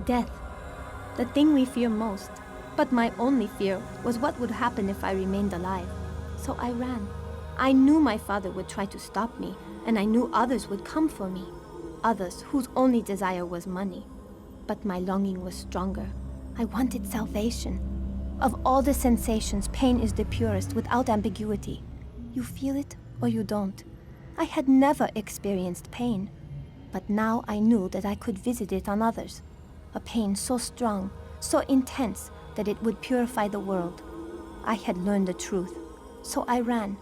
Death. The thing we fear most. But my only fear was what would happen if I remained alive. So I ran. I knew my father would try to stop me, and I knew others would come for me. Others whose only desire was money. But my longing was stronger. I wanted salvation. Of all the sensations, pain is the purest, without ambiguity. You feel it or you don't. I had never experienced pain. But now I knew that I could visit it on others. A pain so strong, so intense, that it would purify the world. I had learned the truth, so I ran.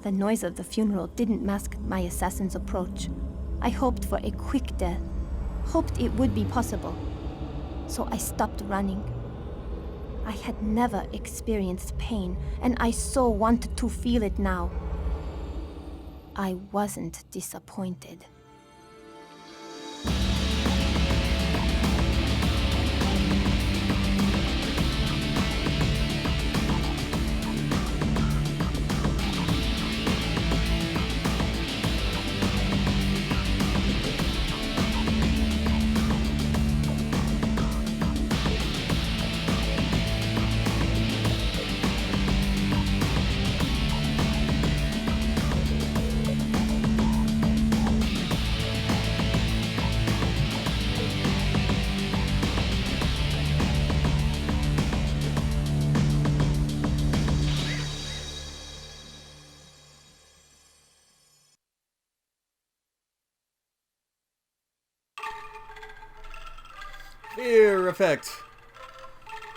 The noise of the funeral didn't mask my assassin's approach. I hoped for a quick death, hoped it would be possible. So I stopped running. I had never experienced pain, and I so wanted to feel it now. I wasn't disappointed. Fear effect.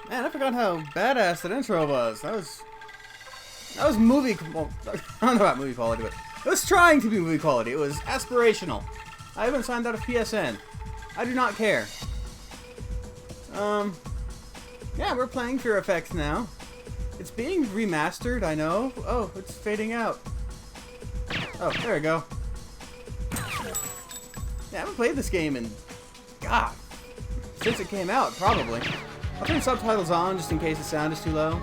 Man, I forgot how badass that intro was. That was movie. Well, I don't know about movie quality, but it was trying to be movie quality. It was aspirational. I haven't signed out of PSN. I do not care. Yeah, we're playing Fear Effects now. It's being remastered, I know. Oh, it's fading out. Oh, there we go. Yeah, I haven't played this game in, God, since it came out, probably. I'll turn subtitles on just in case the sound is too low.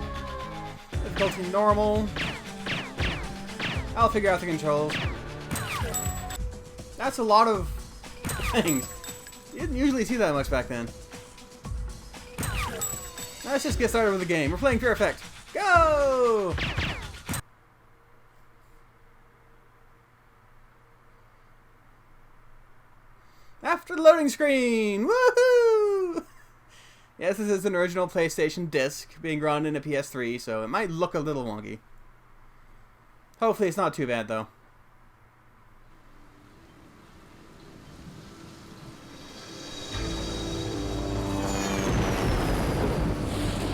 Difficulty normal. I'll figure out the controls. That's a lot of things. You didn't usually see that much back then. Let's just get started with the game. We're playing Fear Effect. Go! After the loading screen! Woohoo! Yes, this is an original PlayStation disc being run in a PS3, so it might look a little wonky. Hopefully it's not too bad, though.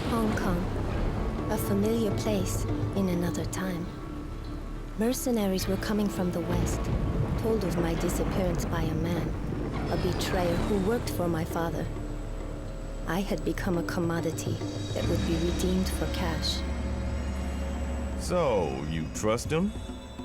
Hong Kong, a familiar place in another time. Mercenaries were coming from the west, told of my disappearance by a man, a betrayer who worked for my father. I had become a commodity that would be redeemed for cash. So, you trust him?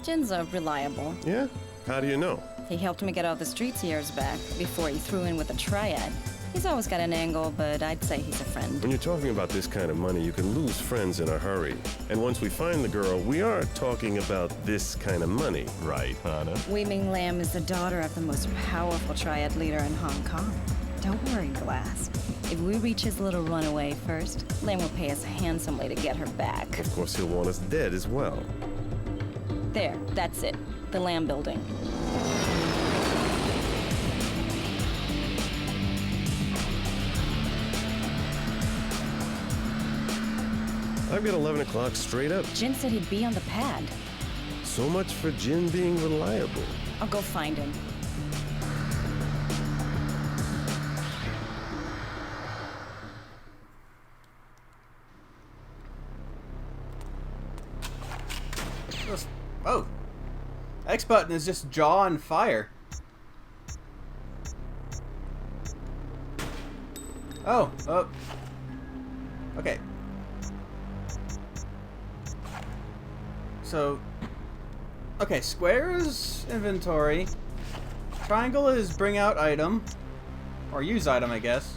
Jin's reliable. Yeah? How do you know? He helped me get out of the streets years back, before he threw in with the triad. He's always got an angle, but I'd say he's a friend. When you're talking about this kind of money, you can lose friends in a hurry. And once we find the girl, we are talking about this kind of money, right, Hana? Wei Ming Lam is the daughter of the most powerful triad leader in Hong Kong. Don't worry, Glass. If we reach his little runaway first, Lam will pay us handsomely to get her back. Of course, he'll want us dead as well. There, that's it. The Lam building. I've got 11 o'clock straight up. Jin said he'd be on the pad. So much for Jin being reliable. I'll go find him. Oh. X button is just jaw on fire. Oh. Oh. Okay. So. Okay, square is inventory. Triangle is bring out item. Or use item, I guess.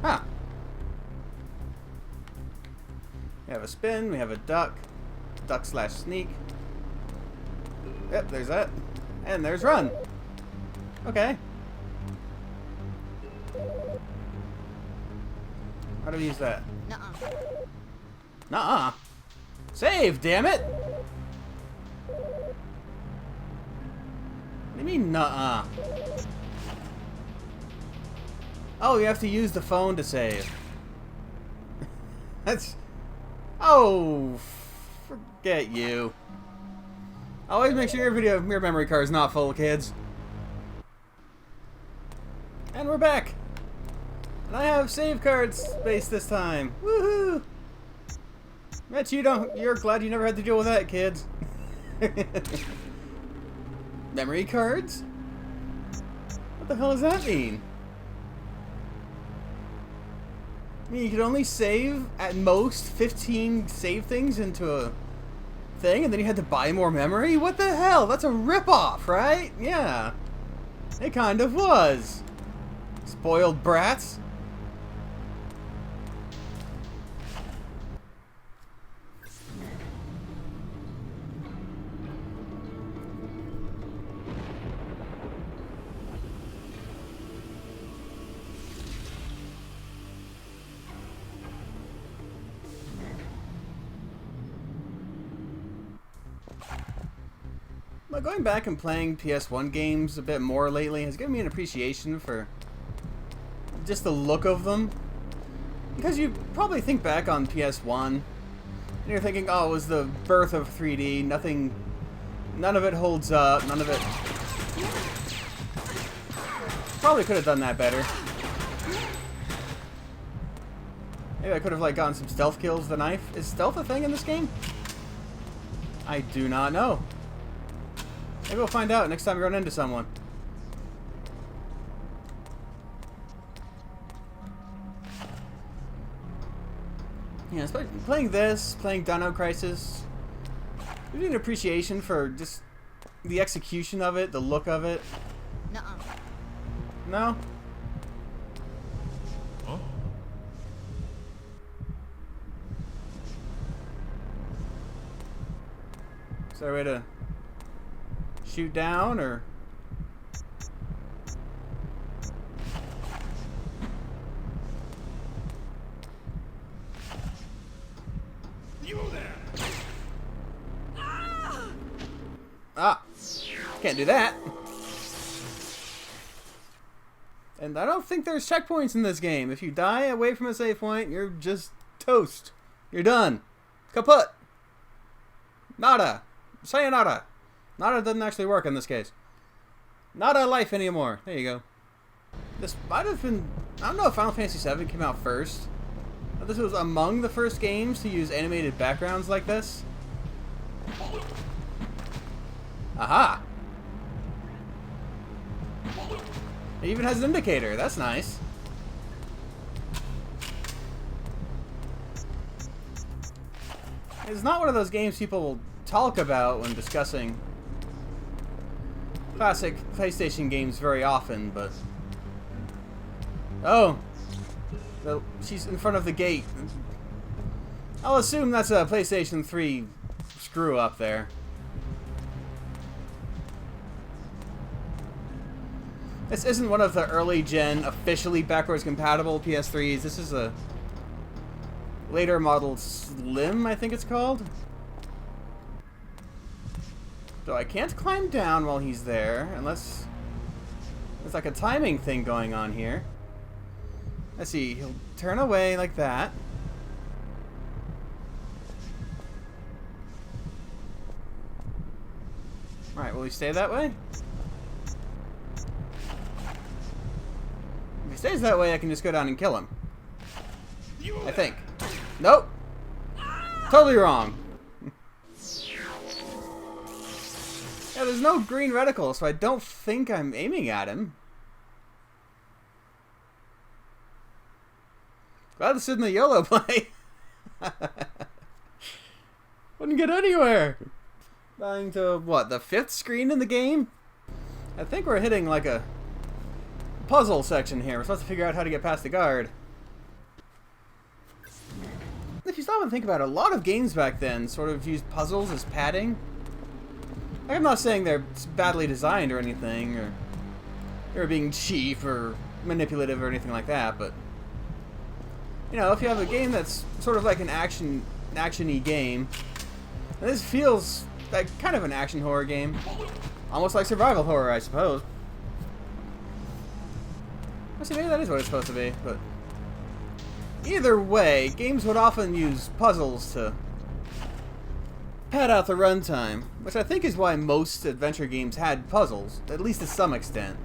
Huh. We have a spin, we have a duck slash sneak. Yep, there's that. And there's run. Okay. How do we use that? Nuh-uh. Nuh-uh. Save, damn it! What do you mean, nuh-uh? Oh, you have to use the phone to save. That's... Oh, forget you. Always make sure your memory card is not full, kids. And we're back. And I have save card space this time. Woohoo! Bet you're glad you never had to deal with that, kids. Memory cards? What the hell does that mean? I mean, you could only save, at most, 15 save things into a thing, and then you had to buy more memory? What the hell? That's a ripoff, right? Yeah. It kind of was. Spoiled brats. But going back and playing PS1 games a bit more lately has given me an appreciation for just the look of them. Because you probably think back on PS1 and you're thinking, oh, it was the birth of 3D, none of it holds up, none of it... Probably could have done that better. Maybe I could have like gotten some stealth kills with the knife. Is stealth a thing in this game? I do not know. Maybe we'll find out next time we run into someone. Yeah, playing this, playing Dino Crisis, gives me an appreciation for just the execution of it, the look of it. Nuh-uh. No? Huh? Is there a way to shoot down, or... You there! Ah! Can't do that. And I don't think there's checkpoints in this game. If you die away from a save point, you're just toast. You're done. Kaput. Nada. Sayonara. Nada doesn't actually work in this case. Not a life anymore. There you go. This might have been... I don't know if Final Fantasy VII came out first. But this was among the first games to use animated backgrounds like this. Aha! It even has an indicator. That's nice. It's not one of those games people talk about when discussing classic PlayStation games very often, but... Oh! She's in front of the gate. I'll assume that's a PlayStation 3 screw up there. This isn't one of the early gen, officially backwards compatible PS3s. This is a later model Slim, I think it's called. So I can't climb down while he's there, unless there's like a timing thing going on here. Let's see, he'll turn away like that. Alright, will he stay that way? If he stays that way, I can just go down and kill him. I think. Nope! Totally wrong. Yeah, there's no green reticle, so I don't think I'm aiming at him. Glad to sit in the YOLO play. Wouldn't get anywhere. Dying to, what, the 5th screen in the game? I think we're hitting like a puzzle section here. We're supposed to figure out how to get past the guard. If you stop stop and think about it, a lot of games back then sort of used puzzles as padding. Like, I'm not saying they're badly designed or anything, or they're being cheap or manipulative or anything like that, but you know, if you have a game that's sort of like an action-y game, and this feels like kind of an action horror game, almost like survival horror, I suppose. Actually, maybe that is what it's supposed to be, but either way, games would often use puzzles to pad out the runtime, which I think is why most adventure games had puzzles, at least to some extent.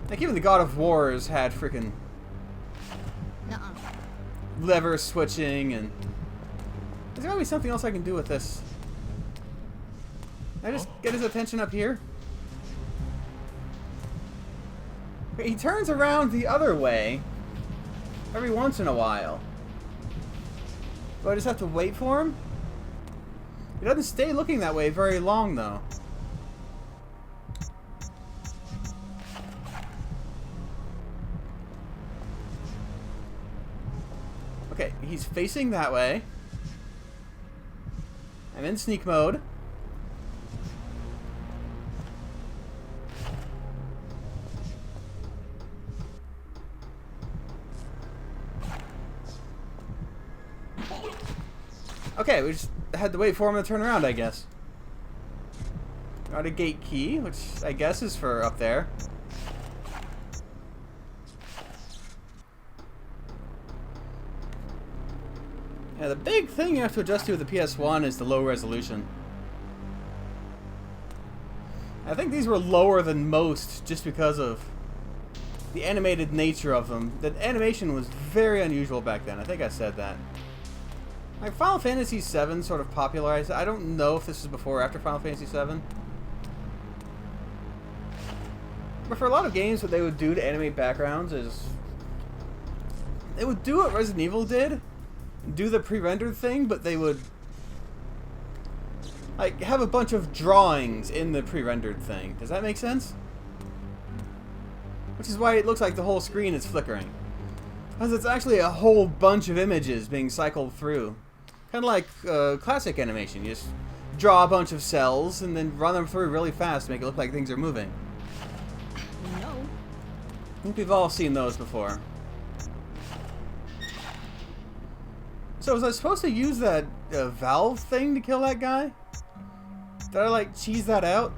Like, even the God of Wars had freaking lever switching, and there's gotta be something else I can do with this. Can I just get his attention up here? He turns around the other way every once in a while. Do I just have to wait for him? He doesn't stay looking that way very long, though. Okay, he's facing that way. I'm in sneak mode. Okay, we just had to wait for him to turn around, I guess. Got a gate key, which I guess is for up there. Yeah, the big thing you have to adjust to with the PS1 is the low resolution. I think these were lower than most just because of the animated nature of them. The animation was very unusual back then. I think I said that. Like, Final Fantasy VII sort of popularized it. I don't know if this is before or after Final Fantasy VII. But for a lot of games, what they would do to animate backgrounds is they would do what Resident Evil did, do the pre-rendered thing, but they would like have a bunch of drawings in the pre-rendered thing. Does that make sense? Which is why it looks like the whole screen is flickering. Because it's actually a whole bunch of images being cycled through. Kind of like classic animation. You just draw a bunch of cells and then run them through really fast to make it look like things are moving. No. I think we've all seen those before. So was I supposed to use that valve thing to kill that guy? Did I like cheese that out?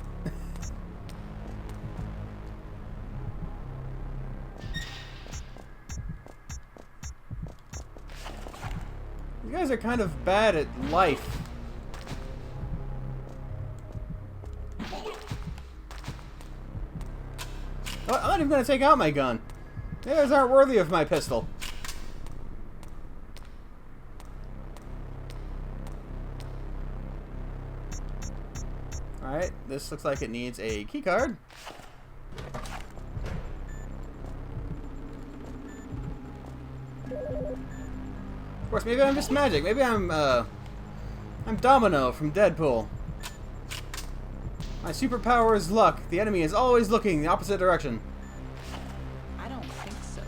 You guys are kind of bad at life. Well, I'm not even going to take out my gun. You guys aren't worthy of my pistol. Alright, this looks like it needs a keycard. Of course, maybe I'm just magic. Maybe I'm Domino from Deadpool. My superpower is luck. The enemy is always looking the opposite direction. I don't think so.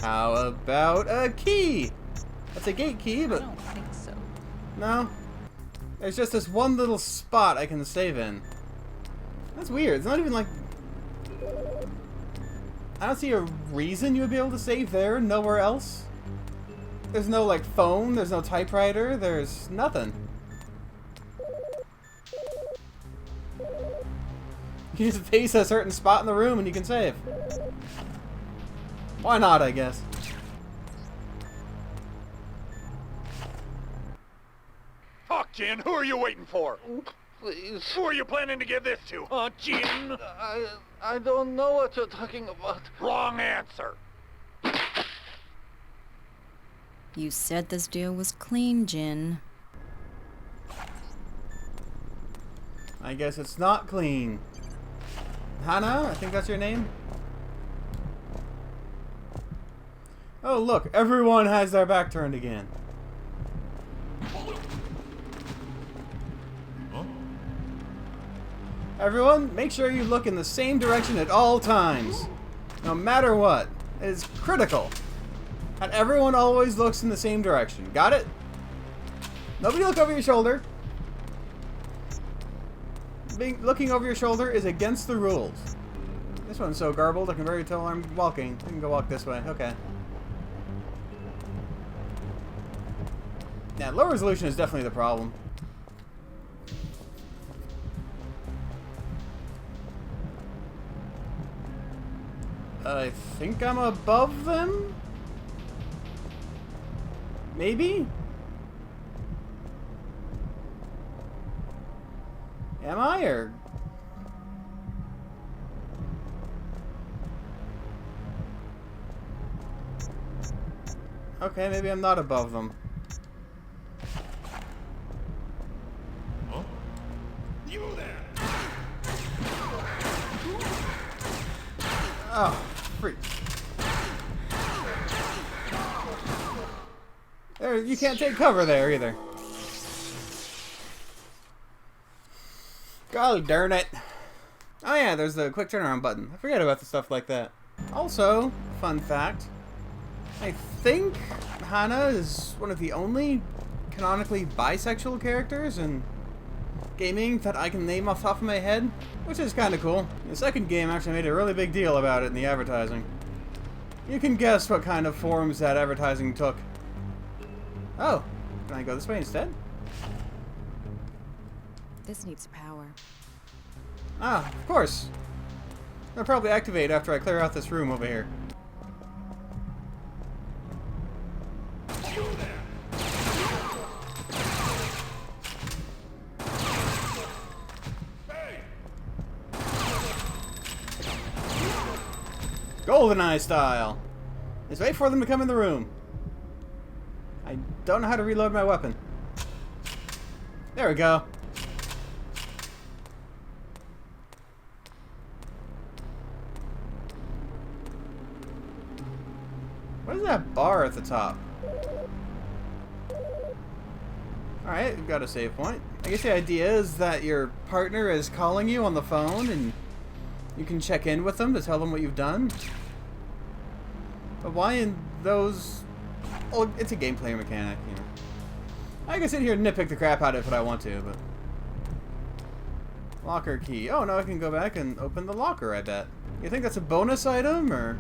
How about a key? That's a gate key, but I don't think so. no. There's just this one little spot I can save in. That's weird. It's not even like... I don't see a reason you would be able to save there and nowhere else. There's no, like, phone, there's no typewriter, there's nothing. You just face a certain spot in the room and you can save. Why not, I guess. Talk, Jin. Who are you waiting for? Please. Who are you planning to give this to, huh, Jin? I don't know what you're talking about. Wrong answer. You said this deal was clean, Jin. I guess it's not clean. Hana, I think that's your name? Oh, look, everyone has their back turned again. Everyone, make sure you look in the same direction at all times. No matter what. It is critical. And everyone always looks in the same direction. Got it? Nobody look over your shoulder. Looking over your shoulder is against the rules. This one's so garbled I can barely tell I'm walking. I can go walk this way. Okay. Yeah, low resolution is definitely the problem. I think I'm above them? Maybe? Am I, or...? Okay, maybe I'm not above them. Huh? You there! Oh, freak. There, you can't take cover there either. God darn it. Oh yeah, there's the quick turnaround button. I forget about the stuff like that. Also, fun fact, I think Hana is one of the only canonically bisexual characters in gaming that I can name off the top of my head, which is kind of cool. The second game actually made a really big deal about it in the advertising. You can guess what kind of forms that advertising took. Oh, can I go this way instead? This needs power. Ah, of course. They'll probably activate after I clear out this room over here. GoldenEye style. Just wait for them to come in the room. I don't know how to reload my weapon. There we go. What is that bar at the top? Alright, we've got a save point. I guess the idea is that your partner is calling you on the phone and you can check in with them to tell them what you've done. But why in those... Oh, it's a gameplay mechanic, you know. I can sit here and nitpick the crap out of it if I want to, but... Locker key. Oh, now I can go back and open the locker, I bet. You think that's a bonus item, or...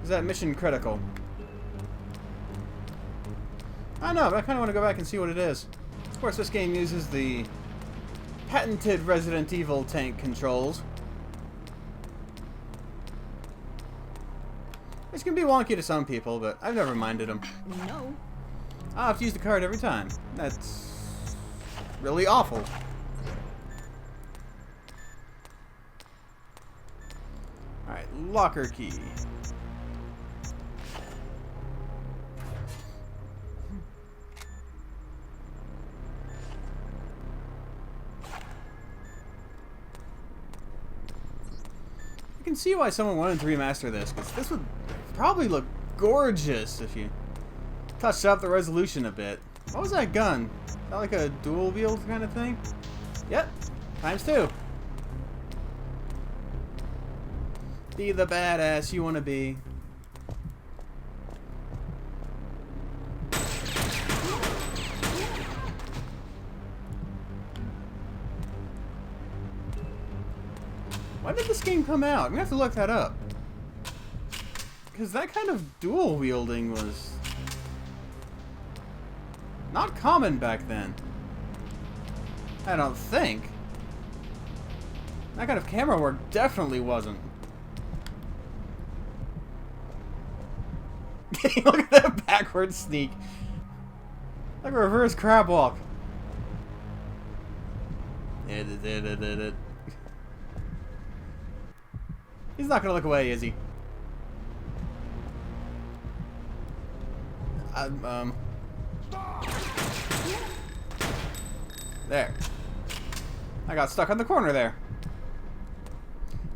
is that mission critical? I don't know, but I kind of want to go back and see what it is. Of course, this game uses the patented Resident Evil tank controls, which can be wonky to some people, but I've never minded them. No. I'll have to use the card every time. That's really awful. Alright, locker key. I can see why someone wanted to remaster this, because this would probably look gorgeous if you touched up the resolution a bit. What was that gun? Is that like a dual wield kind of thing? Yep, ×2. Be the badass you want to be. When did this game come out? I'm gonna have to look that up. Because that kind of dual wielding was not common back then. I don't think. That kind of camera work definitely wasn't. Look at that backward sneak. Like a reverse crab walk. He's not gonna look away, is he? There. I got stuck on the corner there.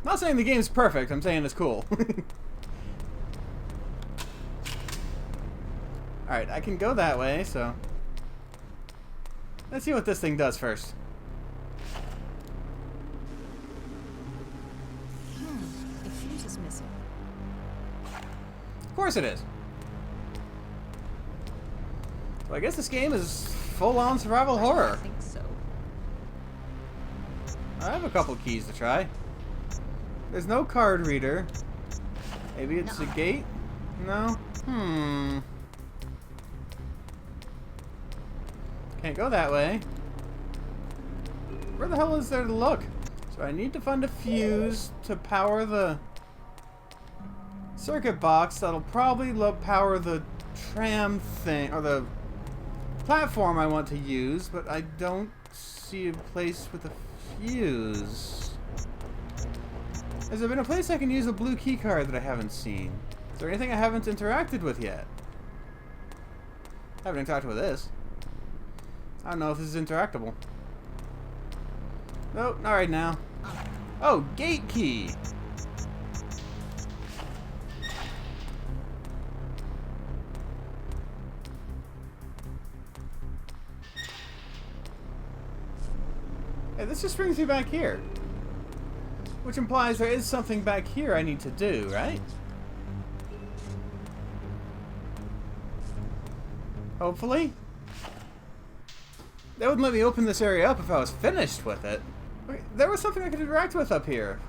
Not saying the game's perfect, I'm saying it's cool. Alright, I can go that way, so... let's see what this thing does first. The fuse is missing. Of course it is. Well, I guess this game is full-on survival horror. I think so. I have a couple keys to try. There's no card reader. Maybe it's a gate? No? Can't go that way. Where the hell is there to look? So I need to find a fuse to power the circuit box that'll probably power the tram thing, or the platform I want to use, but I don't see a place with a fuse. Has there been a place I can use a blue key card that I haven't seen? Is there anything I haven't interacted with yet? I haven't interacted with this. I don't know if this is interactable. Nope, not right now. Oh, gate key! Hey, this just brings me back here. Which implies there is something back here I need to do, right? Hopefully? That wouldn't let me open this area up if I was finished with it. Okay, there was something I could interact with up here.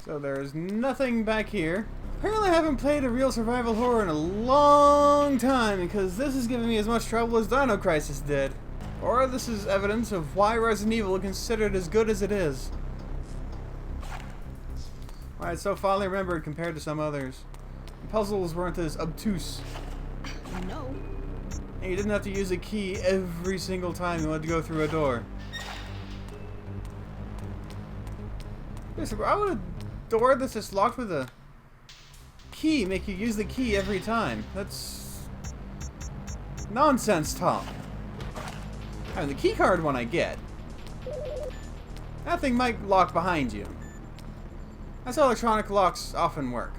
So there's nothing back here. Apparently I haven't played a real survival horror in a long time because this is giving me as much trouble as Dino Crisis did. Or this is evidence of why Resident Evil is considered as good as it is. Why it's so fondly remembered compared to some others. The puzzles weren't as obtuse. No. And you didn't have to use a key every single time you wanted to go through a door. Why would a door that's just locked with a key make you use the key every time? That's nonsense talk. I mean, the key card one I get. That thing might lock behind you. That's how electronic locks often work.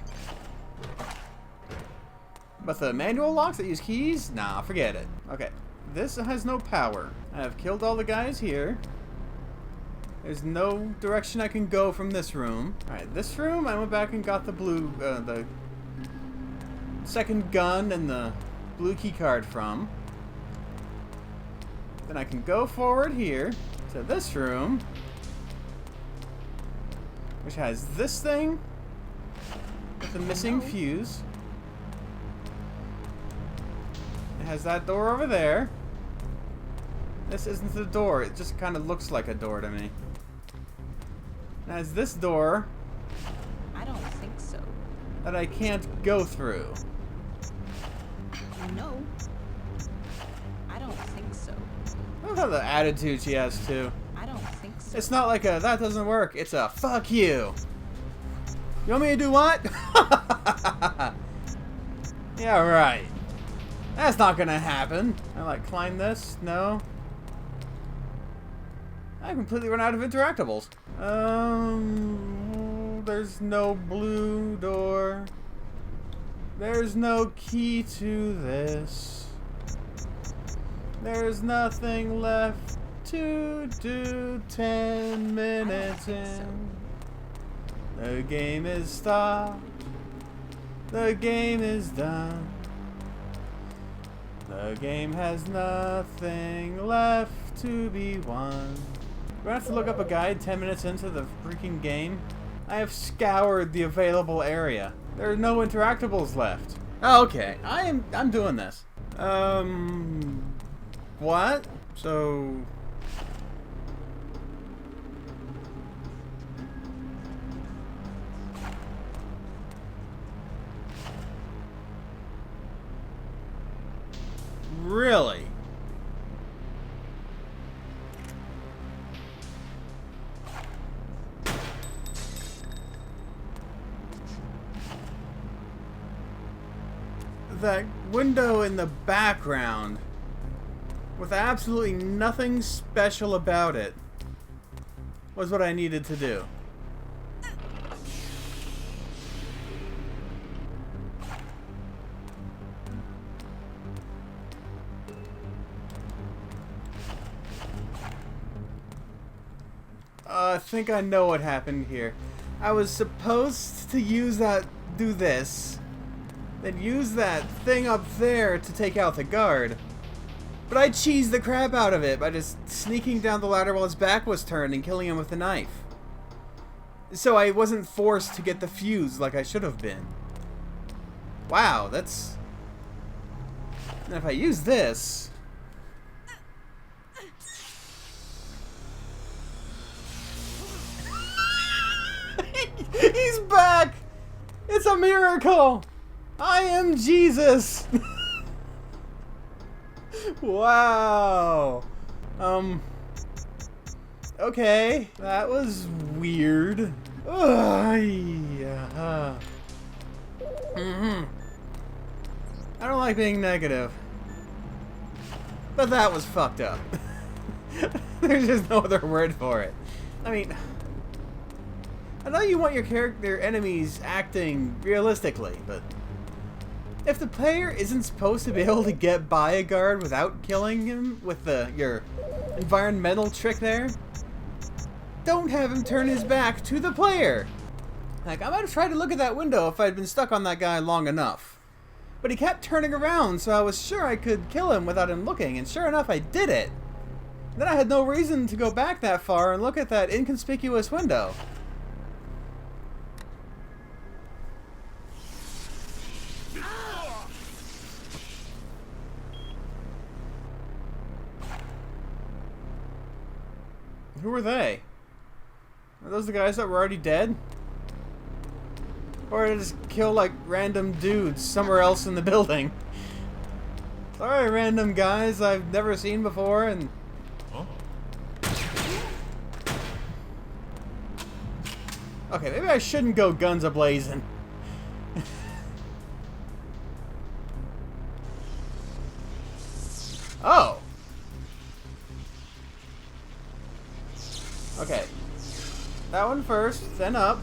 But the manual locks that use keys? Nah, forget it. Okay, this has no power. I have killed all the guys here. There's no direction I can go from this room. Alright, this room, I went back and got the blue, the second gun and the blue key card from. Then I can go forward here to this room, which has this thing with the missing fuse. It has that door over there. This isn't the door, it just kind of looks like a door to me. It has this door. I don't think so. That I can't go through. No. I don't think so. I love how the attitude she has too. I don't think so. It's not like a that doesn't work, it's a fuck you. You want me to do what? Yeah, right. That's not gonna happen. I like climb this? No. I completely run out of interactables. There's no blue door. There's no key to this. There's nothing left to do 10 minutes in. The game is stopped. The game is done. The game has nothing left to be won. Do I have to look up a guide 10 minutes into the freaking game? I have scoured the available area. There are no interactables left. Oh, okay. I'm doing this. What? So... Really? That window in the background with absolutely nothing special about it was what I needed to do. I think I know what happened here. I was supposed to do this, then use that thing up there to take out the guard. But I cheesed the crap out of it by just sneaking down the ladder while his back was turned and killing him with a knife. So I wasn't forced to get the fuse like I should have been. Wow, that's... And if I use this... He's back! It's a miracle! I am Jesus! Wow. Okay, that was weird. Yeah. I don't like being negative. But that was fucked up. There's just no other word for it. I mean, I know you want your enemies acting realistically, but if the player isn't supposed to be able to get by a guard without killing him with your environmental trick there, don't have him turn his back to the player. Like, I might have tried to look at that window if I'd been stuck on that guy long enough. But he kept turning around, so I was sure I could kill him without him looking, and sure enough, I did it. Then I had no reason to go back that far and look at that inconspicuous window. Who were they? Are those the guys that were already dead? Or did I just kill like random dudes somewhere else in the building? Sorry, random guys I've never seen before and... Okay, maybe I shouldn't go guns a-blazing. Oh! Okay. That one first, then up.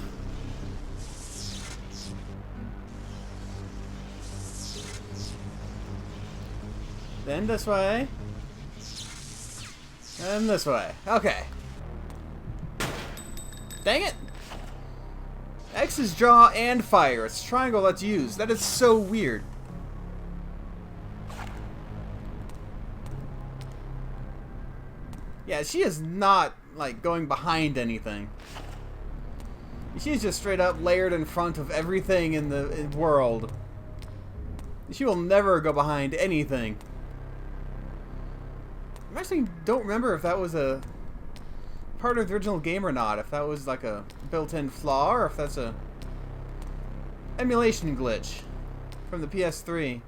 Then this way. And this way. Okay. Dang it! X is draw and fire. It's triangle that's used. That is so weird. Yeah, she is not, like, going behind anything. She's just straight up layered in front of everything in the world. She will never go behind anything. I actually don't remember if that was a part of the original game or not. If that was like a built-in flaw or if that's a emulation glitch from the PS3.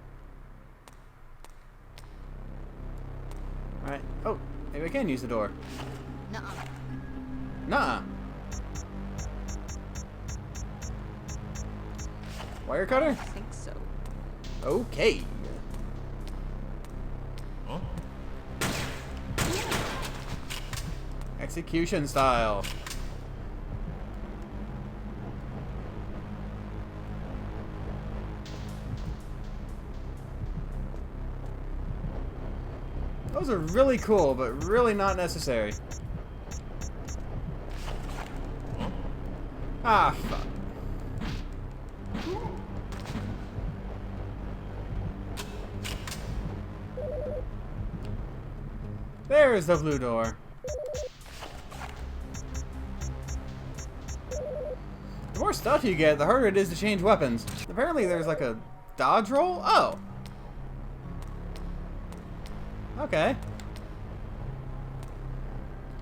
Alright. Oh, maybe I can use the door. Nuh-uh. Nuh-uh. Wire cutter? I think so. Okay. Execution style. Those are really cool, but really not necessary. Ah, fuck. There's the blue door. The more stuff you get, the harder it is to change weapons. Apparently there's like a dodge roll? Oh. Okay.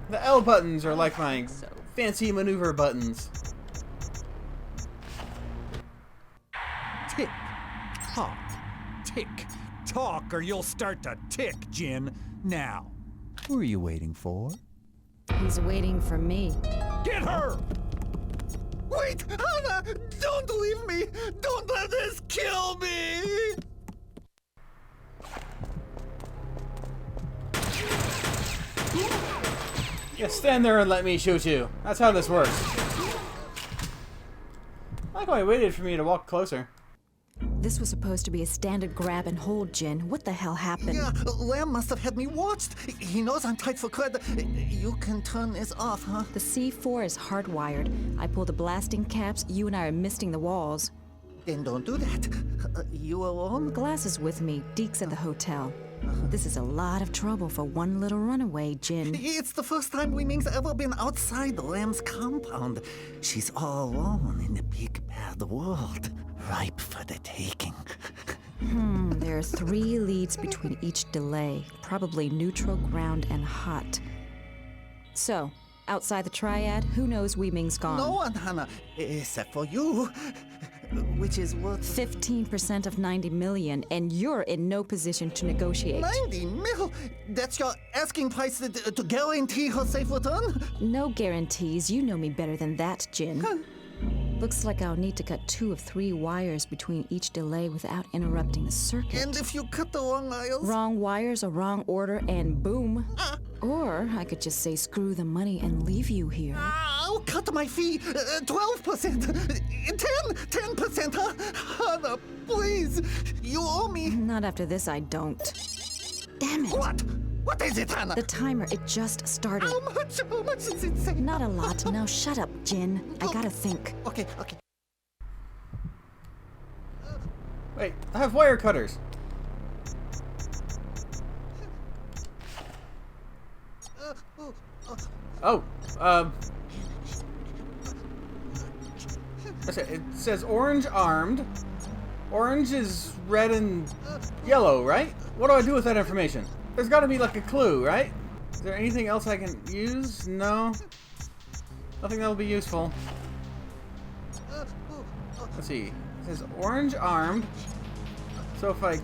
The L buttons are like my fancy maneuver buttons. Tick, tock, tick, talk, or you'll start to tick, Jin. Now, who are you waiting for? He's waiting for me. Get her! Wait, Anna! Don't leave me! Don't let this kill me! Yeah, stand there and let me shoot you. That's how this works. I like how he waited for me to walk closer. This was supposed to be a standard grab and hold, Jin. What the hell happened? Yeah, Lamb must have had me watched. He knows I'm tight for cred. You can turn this off, huh? The C4 is hardwired. I pull the blasting caps, you and I are misting the walls. Then don't do that. You alone? Glass is with me. Deke's at the hotel. This is a lot of trouble for one little runaway, Jin. It's the first time Wei Ming's ever been outside the Lamb's compound. She's all alone in the big bad world, ripe for the taking. There are 3 leads between each delay, probably neutral, ground, and hot. So, outside the triad, who knows Wei Ming's gone? No one, Hannah, except for you, which is worth 15% of 90 million, and you're in no position to negotiate. 90 mil. That's your asking price to guarantee her safe return? No guarantees. You know me better than that, Jin. Looks like I'll need to cut 2 of 3 wires between each delay without interrupting the circuit. And if you cut the wrong aisles? Wrong wires or wrong order, and boom. Or I could just say screw the money and leave you here. I'll cut my fee 12%. 10%, huh? Hannah, please. You owe me. Not after this, I don't. Damn it. What? What is it, Hannah? The timer, it just started. How much? How much is it saying? Not a lot. Now shut up, Jin. I gotta think. Okay. Wait, I have wire cutters. Oh, it says orange armed. Orange is red and yellow, right? What do I do with that information? There's got to be like a clue, right? Is there anything else I can use? No. Nothing that'll be useful. Let's see. It says orange armed. So if I...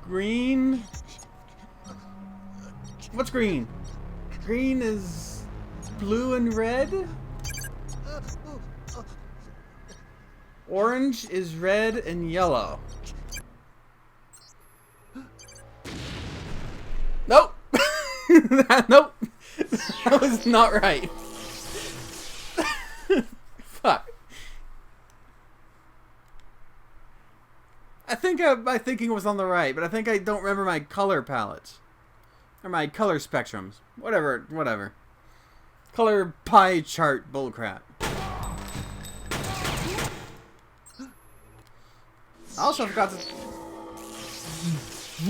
Green... What's green? Green is blue and red? Orange is red and yellow. Nope! Nope! That was not right. Fuck. I think my thinking was on the right, but I think I don't remember my color palettes. Or my color spectrums. Whatever. Color pie chart bullcrap. I also forgot to...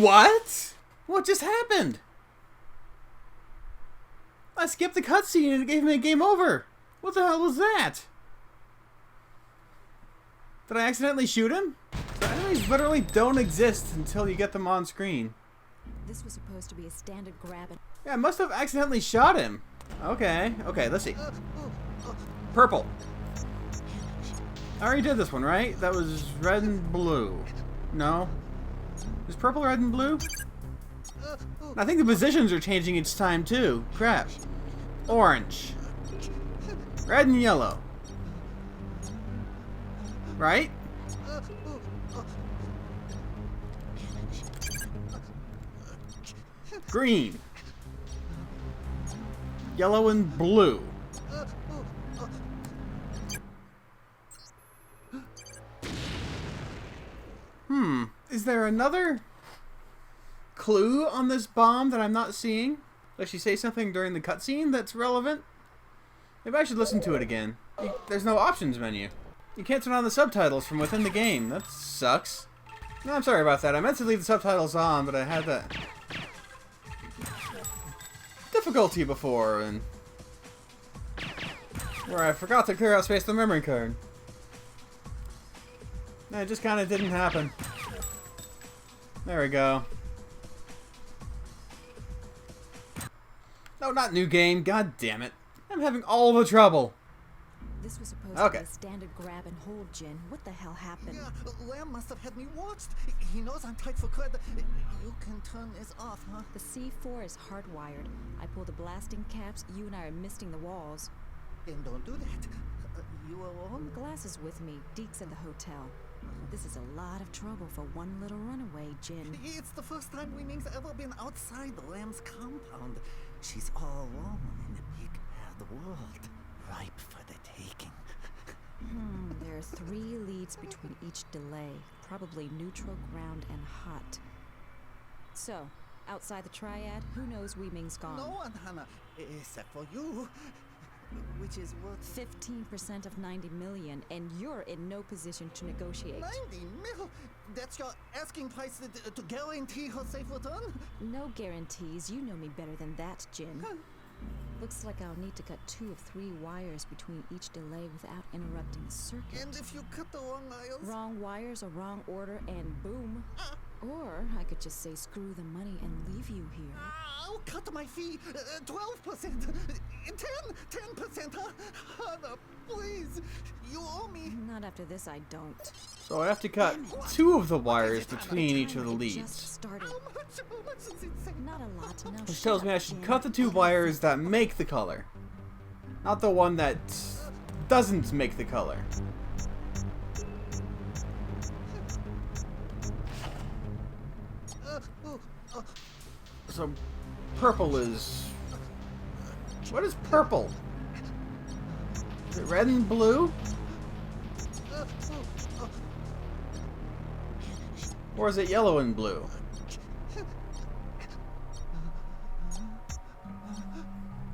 What? What just happened? I skipped the cutscene and it gave me a game over. What the hell was that? Did I accidentally shoot him? The enemies literally don't exist until you get them on screen. This was supposed to be a standard grab and... Yeah, I must have accidentally shot him. Okay, let's see. Purple. I already did this one, right? That was red and blue. No? Is purple, red, and blue? I think the positions are changing each time, too. Crap. Orange. Red and yellow. Right? Green. Yellow and blue. Is there another clue on this bomb that I'm not seeing? Does she say something during the cutscene that's relevant? Maybe I should listen to it again. There's no options menu. You can't turn on the subtitles from within the game. That sucks. No, I'm sorry about that. I meant to leave the subtitles on, but I had that difficulty before, and where I forgot to clear out space on the memory card. And it just kind of didn't happen. There we go. No, not new game. God damn it. I'm having all the trouble. This was supposed to be a standard grab and hold, Jin. What the hell happened? Yeah, Lamb must have had me watched. He knows I'm tight for cred. You can turn this off, huh? The C4 is hardwired. I pull the blasting caps, you and I are misting the walls. Then don't do that. You alone? Glass is with me. Deke's at the hotel. This is a lot of trouble for one little runaway, Jin. It's the first time Wei Ming's ever been outside the Lamb's compound. She's all alone in the big bad the world, ripe for the taking. There are 3 leads between each delay, probably neutral, ground, and hot. So, outside the triad, who knows Wei Ming's gone? No one, Hannah, except for you, which is worth 15% of 90 million, and you're in no position to negotiate. 90 mil. That's your asking price to guarantee her safe return? No guarantees. You know me better than that, Jin. Looks like I'll need to cut 2 of 3 wires between each delay without interrupting the circuit. And if you cut the wrong wires? Wrong wires or wrong order, and boom. Or I could just say screw the money and leave you here. I'll cut my fee 12%. 10%, huh? Hannah, please. You owe me. Not after this, I don't. So I have to cut 2 of the wires between each of the Just leads. started. How much is it? Not a lot. Now Which shut tells me up, I should Jin. cut the 2 wires that make the color. Not the one that doesn't make the color. So purple is... What is purple? Is it red and blue? Or is it yellow and blue?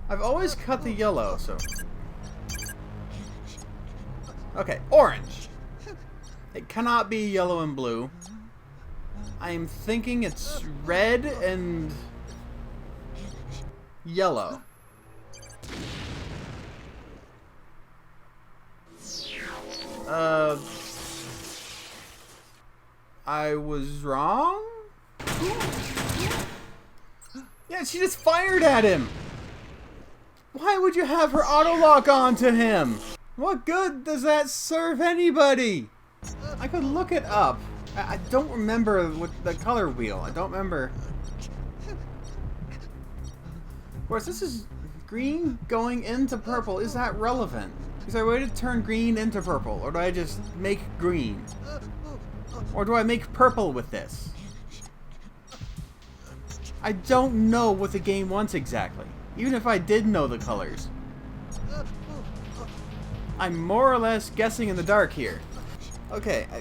I've always cut the yellow, so... Okay, orange. It cannot be yellow and blue. I'm thinking it's red and... yellow. I was wrong? Yeah, she just fired at him! Why would you have her auto-lock onto him? What good does that serve anybody? I could look it up. I don't remember what the color wheel. I don't remember. Of course, this is green going into purple. Is that relevant? Is there a way to turn green into purple? Or do I just make green? Or do I make purple with this? I don't know what the game wants exactly. Even if I did know the colors. I'm more or less guessing in the dark here. Okay, I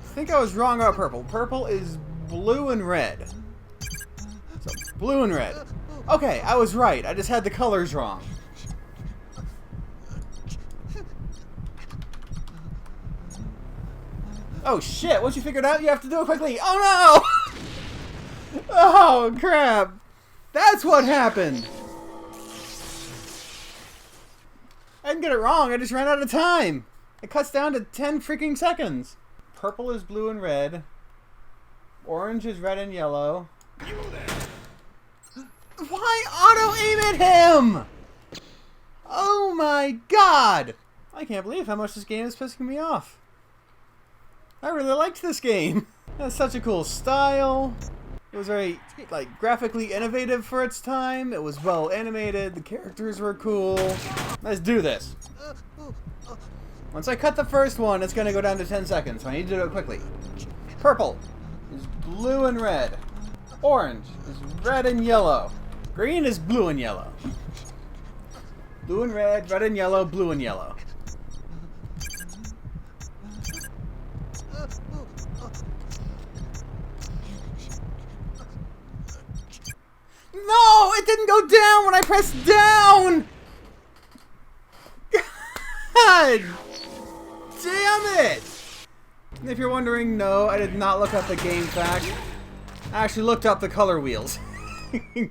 think I was wrong about purple. Purple is blue and red. So, blue and red. Okay, I was right. I just had the colors wrong. Oh shit, once you figured it out, you have to do it quickly. Oh no! Oh crap! That's what happened! I didn't get it wrong, I just ran out of time! It cuts down to 10 freaking seconds! Purple is blue and red. Orange is red and yellow. Why auto-aim at him?! Oh my god! I can't believe how much this game is pissing me off. I really liked this game. It has such a cool style. It was very, like, graphically innovative for its time. It was well animated. The characters were cool. Let's do this. Once I cut the first one, it's going to go down to 10 seconds, so I need to do it quickly. Purple is blue and red. Orange is red and yellow. Green is blue and yellow. Blue and red and yellow, blue and yellow. No! It didn't go down when I pressed down! God! Damn it! And if you're wondering, no, I did not look up the game fact. I actually looked up the color wheels. I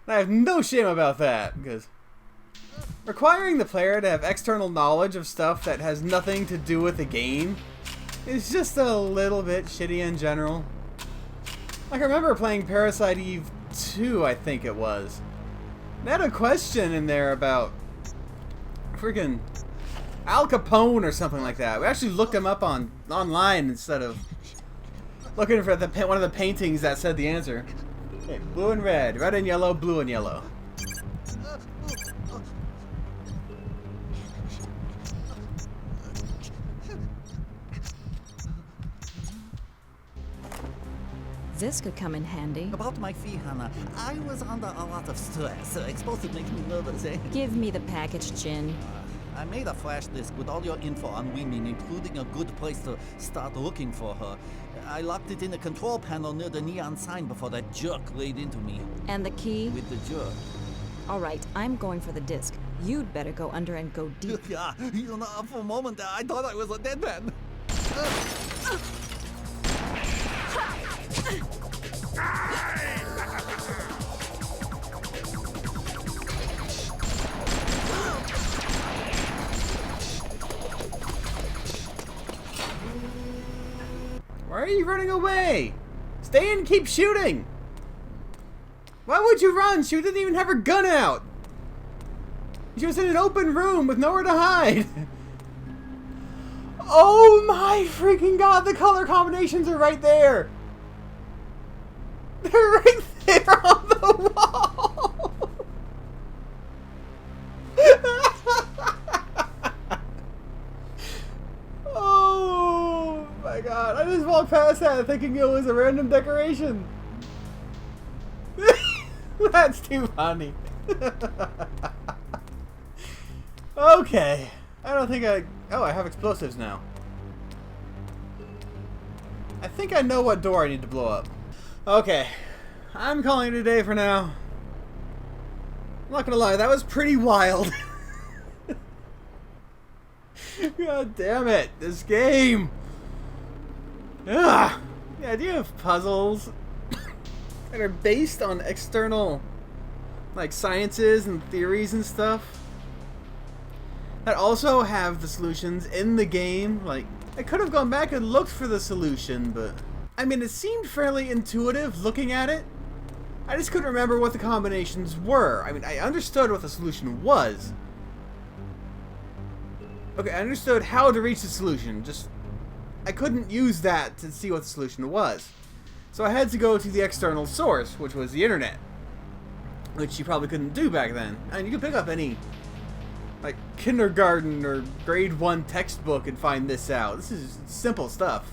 have no shame about that, because requiring the player to have external knowledge of stuff that has nothing to do with the game is just a little bit shitty in general. Like, I remember playing Parasite Eve 2, I think it was. They had a question in there about freaking Al Capone or something like that. We actually looked him up online instead of looking for one of the paintings that said the answer. Okay, blue and red and yellow, blue and yellow. This could come in handy. About my fee, Hannah, I was under a lot of stress. Exposed to make me nervous, eh? Give me the package, Jin. I made a flash disk with all your info on women, including a good place to start looking for her. I locked it in the control panel near the neon sign before that jerk laid into me. And the key? With the jerk. All right, I'm going for the disc. You'd better go under and go deep. Yeah, you know, for a moment I thought I was a dead man. Why are you running away? Stay and keep shooting! Why would you run? She didn't even have her gun out! She was in an open room with nowhere to hide! Oh my freaking god, the color combinations are right there! They're right there on the wall! Oh my god, I just walked past that thinking it was a random decoration. That's too funny. Okay. I don't think oh, I have explosives now. I think I know what door I need to blow up. Okay. I'm calling it a day for now. I'm not gonna lie, that was pretty wild. God damn it, this game. Ugh. The idea of puzzles that are based on external, like, sciences and theories and stuff, that also have the solutions in the game. Like, I could have gone back and looked for the solution, but I mean, it seemed fairly intuitive looking at it. I just couldn't remember what the combinations were. I mean, I understood what the solution was. Okay, I understood how to reach the solution, just I couldn't use that to see what the solution was. So I had to go to the external source, which was the internet, which you probably couldn't do back then. And you could pick up any, like, kindergarten or grade 1 textbook and find this out. This is simple stuff.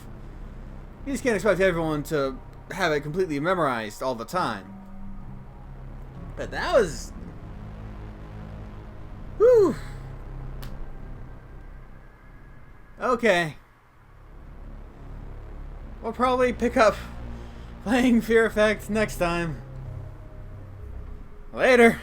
You just can't expect everyone to have it completely memorized all the time. But that was... Whew. Okay. We'll probably pick up playing Fear Effect next time. Later.